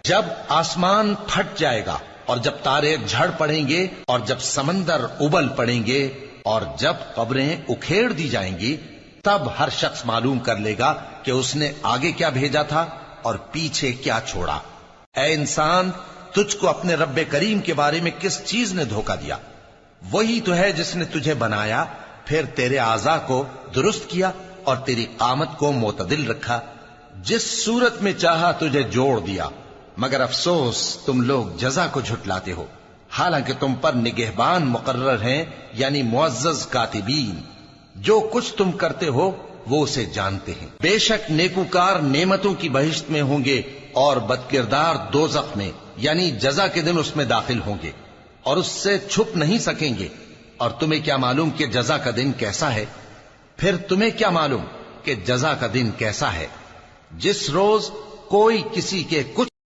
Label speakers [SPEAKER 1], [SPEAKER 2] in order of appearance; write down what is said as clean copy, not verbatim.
[SPEAKER 1] جب آسمان پھٹ جائے گا اور جب تارے جھڑ پڑیں گے اور جب سمندر ابل پڑیں گے اور جب قبریں اکھیڑ دی جائیں گی، تب ہر شخص معلوم کر لے گا کہ اس نے آگے کیا بھیجا تھا اور پیچھے کیا چھوڑا۔ اے انسان، تجھ کو اپنے رب کریم کے بارے میں کس چیز نے دھوکہ دیا؟ وہی تو ہے جس نے تجھے بنایا، پھر تیرے اعضاء کو درست کیا اور تیری قامت کو معتدل رکھا، جس صورت میں چاہا تجھے جوڑ دیا، مگر افسوس تم لوگ جزا کو جھٹلاتے ہو، حالانکہ تم پر نگہبان مقرر ہیں، یعنی معزز کاتبین۔ جو کچھ تم کرتے ہو وہ اسے جانتے ہیں۔ بے شک نیکوکار نعمتوں کی بہشت میں ہوں گے اور بدکردار دوزخ میں، یعنی جزا کے دن اس میں داخل ہوں گے اور اس سے چھپ نہیں سکیں گے۔ اور تمہیں کیا معلوم کہ جزا کا دن کیسا ہے؟ پھر تمہیں کیا معلوم کہ جزا کا دن کیسا ہے؟ جس روز کوئی کسی کے کچھ